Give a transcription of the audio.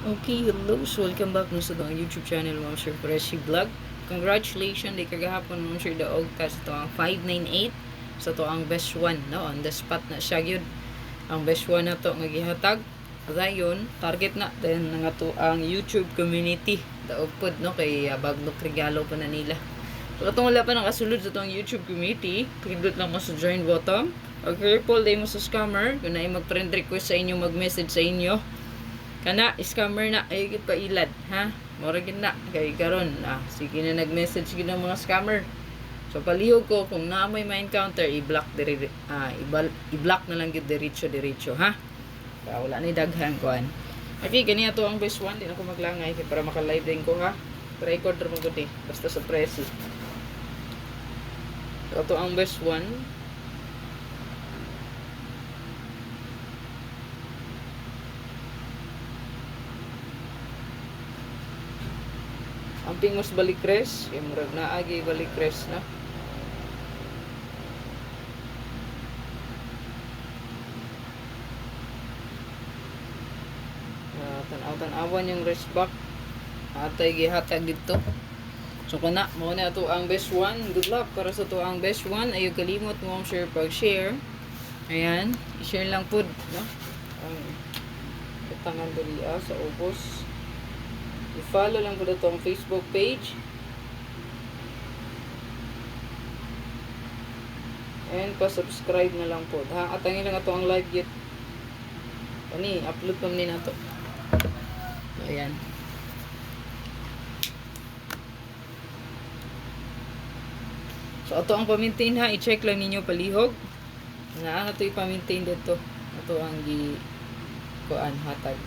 Okay, hello. So, welcome back sa itong YouTube channel, Ma'am Sir Pressy Vlog. Congratulations, di kagahapon, Ma'am Sir Daog, sa ito ang 598, sa ito ang best one, no? On the spot na siya yun. Ang best one na to nga gihatag. Dayon, target na, then nga to ang YouTube community. Daog pod, no? Kay bagnok regalo pa na nila. So, itong wala pa nakasulod sa itong YouTube community, pindot lang mo sa join button. Okay, Paul, day mo sa scammer. Kung na mag-friend request sa inyo, mag-message sa inyo. Kana scammer na ay pa ilad, ha, mura gid na kay karon sige na nag-message gid ang mga scammer. So palihog ko kung na may ma-encounter i-block diri, i-block na lang gid diretso ha, para wala ni daghan kuan. Okay, gani ato ang best one, di na ko maglangay kay para maka-live din ko ha. Record ra mo gud basta sa presi. So ato ang best one. Amping mas balikres, kay murag naagi balikres na. Tan-awan yung rest back. Atay gihatag dito. So kana mo na ato ang best one. Good luck para sa to ang best one. Ayo kalimot mo share pag-share. Ayan, i-share lang pud, no? Ang katangan diri sa ubos. I-follow lang po itong Facebook page. And pa-subscribe na lang po. Ha? Atangin lang ito ang live yet. Ani, upload pa na ito. So, ayan. So, ito ang pamintain ha. I-check lang ninyo palihog. Nga ito i-pamintain dito. Ito ang kuan hatag.